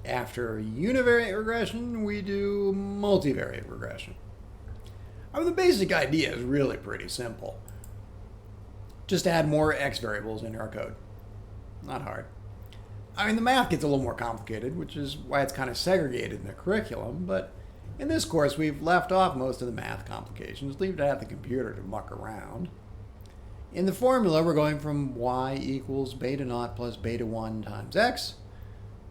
After univariate regression, we do multivariate regression. The basic idea is really pretty simple. Just add more x variables into our code. Not hard. The math gets a little more complicated, which is why it's kind of segregated in the curriculum, but in this course, we've left off most of the math complications, leave it at the computer to muck around. In the formula, we're going from y equals beta naught plus beta 1 times x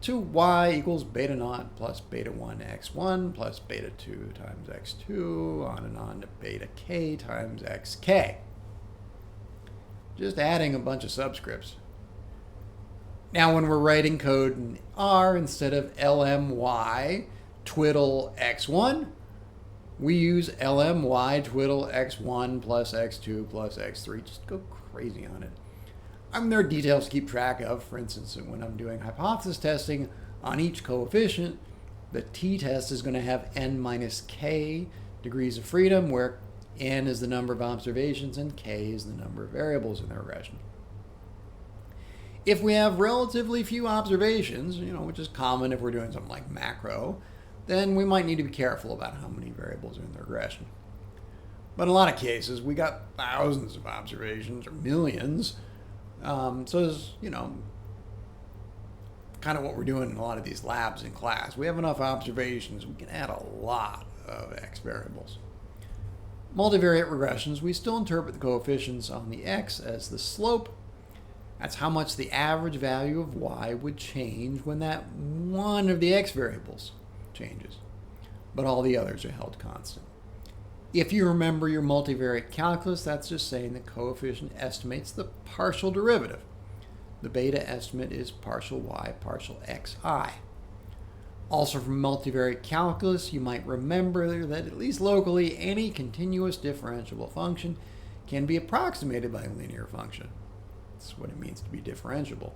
to y equals beta naught plus beta 1 x1 plus beta 2 times x2, on and on to beta k times xk. Just adding a bunch of subscripts. Now when we're writing code in R, instead of lmy twiddle x1, we use lmy twiddle x1 plus x2 plus x3. Just go crazy on it. There are details to keep track of. For instance, when I'm doing hypothesis testing on each coefficient, the t-test is going to have n minus k degrees of freedom, where n is the number of observations and k is the number of variables in the regression. If we have relatively few observations, which is common if we're doing something like macro, then we might need to be careful about how many variables are in the regression. But in a lot of cases, we got thousands of observations or millions. So it's, kind of what we're doing in a lot of these labs in class. We have enough observations, we can add a lot of x variables. Multivariate regressions, we still interpret the coefficients on the x as the slope. That's how much the average value of y would change when that one of the x variables changes. But all the others are held constant. If you remember your multivariate calculus, that's just saying the coefficient estimates the partial derivative. The beta estimate is partial y, partial xi. Also from multivariate calculus, you might remember that at least locally, any continuous differentiable function can be approximated by a linear function. That's what it means to be differentiable.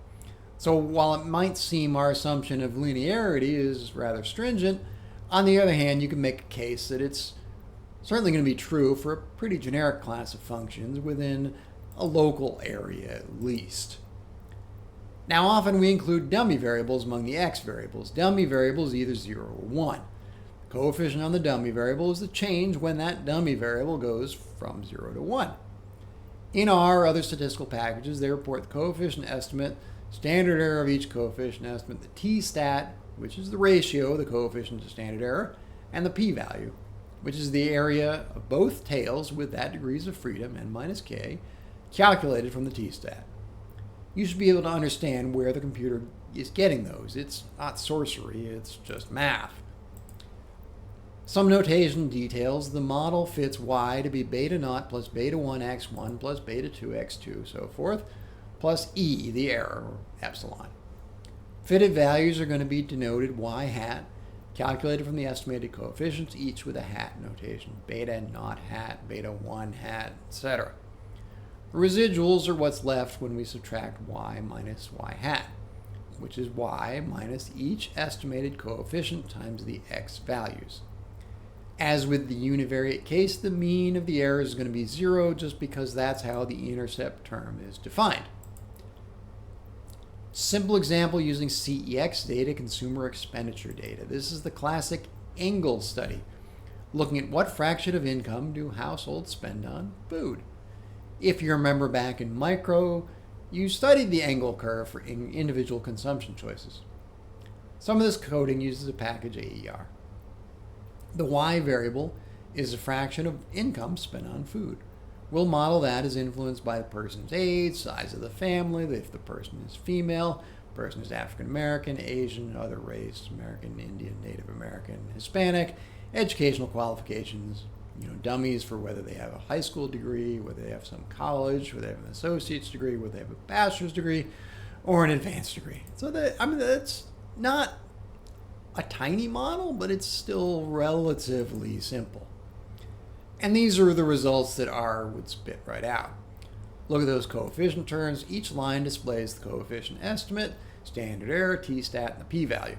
So while it might seem our assumption of linearity is rather stringent, on the other hand, you can make a case that it's certainly going to be true for a pretty generic class of functions within a local area at least. Now often we include dummy variables among the x variables. Dummy variables either 0 or 1. The coefficient on the dummy variable is the change when that dummy variable goes from 0 to 1. In R or other statistical packages, they report the coefficient estimate, standard error of each coefficient estimate, the t-stat, which is the ratio of the coefficient to standard error, and the p-value, which is the area of both tails with that degrees of freedom, n minus k, calculated from the t-stat. You should be able to understand where the computer is getting those. It's not sorcery, it's just math. Some notation details: the model fits y to be beta naught plus beta 1 x1 plus beta 2 x2, so forth, plus e, the error, or epsilon. Fitted values are going to be denoted y hat, calculated from the estimated coefficients, each with a hat notation: beta naught hat, beta 1 hat, etc. Residuals are what's left when we subtract y minus y hat, which is y minus each estimated coefficient times the x values. As with the univariate case, the mean of the error is going to be 0 just because that's how the intercept term is defined. Simple example using CEX data, consumer expenditure data. This is the classic Engel study, looking at what fraction of income do households spend on food. If you remember back in micro, you studied the Engel curve for individual consumption choices. Some of this coding uses a package AER. The y variable is a fraction of income spent on food. We'll model that as influenced by the person's age, size of the family, if the person is female, the person is African American, Asian, other race, American, Indian, Native American, Hispanic, educational qualifications, dummies for whether they have a high school degree, whether they have some college, whether they have an associate's degree, whether they have a bachelor's degree, or an advanced degree. So that's not a tiny model, but it's still relatively simple. And these are the results that R would spit right out. Look at those coefficient terms. Each line displays the coefficient estimate, standard error, t-stat, and the p-value.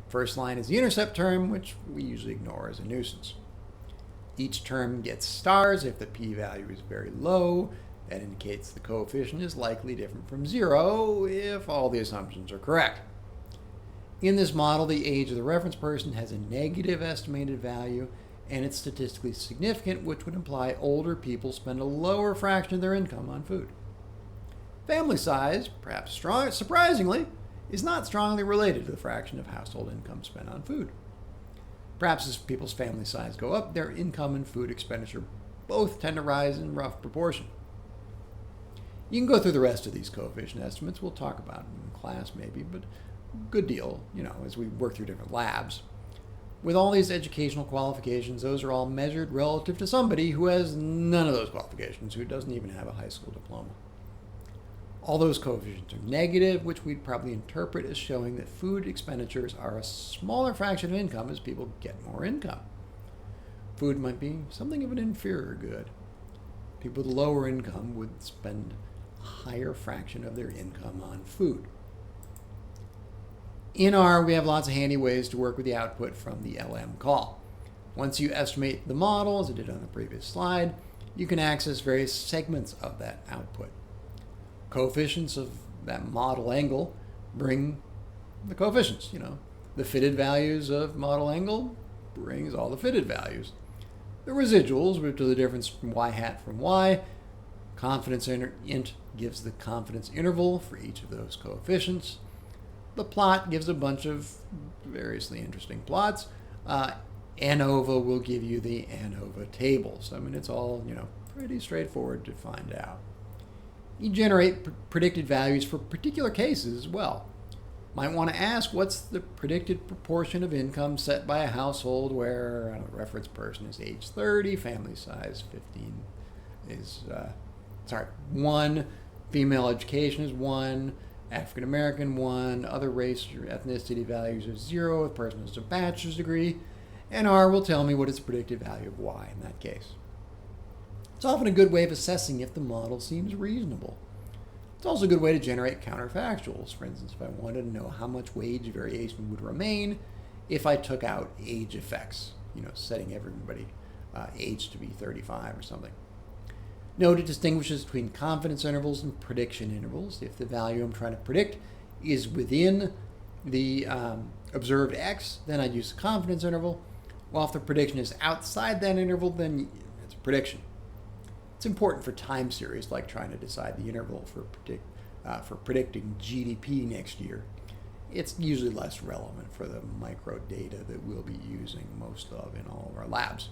First line is the intercept term, which we usually ignore as a nuisance. Each term gets stars if the p-value is very low. That indicates the coefficient is likely different from 0 if all the assumptions are correct. In this model, the age of the reference person has a negative estimated value, and it's statistically significant, which would imply older people spend a lower fraction of their income on food. Family size, perhaps surprisingly, is not strongly related to the fraction of household income spent on food. Perhaps as people's family size go up, their income and food expenditure both tend to rise in rough proportion. You can go through the rest of these coefficient estimates. We'll talk about them in class maybe, but good deal, as we work through different labs. With all these educational qualifications, those are all measured relative to somebody who has none of those qualifications, who doesn't even have a high school diploma. All those coefficients are negative, which we'd probably interpret as showing that food expenditures are a smaller fraction of income as people get more income. Food might be something of an inferior good. People with lower income would spend a higher fraction of their income on food. In R, we have lots of handy ways to work with the output from the LM call. Once you estimate the model, as I did on the previous slide, you can access various segments of that output. Coefficients of that model angle bring the coefficients, The fitted values of model angle brings all the fitted values. The residuals, which are the difference from y hat from y. Confidence int gives the confidence interval for each of those coefficients. The plot gives a bunch of variously interesting plots. ANOVA will give you the ANOVA tables. It's all, pretty straightforward to find out. You generate predicted values for particular cases as well. Might want to ask, what's the predicted proportion of income set by a household where a reference person is age 30, family size 15 is, 1, female education is 1, African American 1, other race or ethnicity values are 0, if the person has a bachelor's degree, and R will tell me what is the predicted value of Y in that case. It's often a good way of assessing if the model seems reasonable. It's also a good way to generate counterfactuals. For instance, if I wanted to know how much wage variation would remain if I took out age effects, setting everybody age to be 35 or something. Note it distinguishes between confidence intervals and prediction intervals. If the value I'm trying to predict is within the observed X, then I'd use the confidence interval. While if the prediction is outside that interval, then it's a prediction. It's important for time series, like trying to decide the interval for predicting GDP next year. It's usually less relevant for the micro data that we'll be using most of in all of our labs.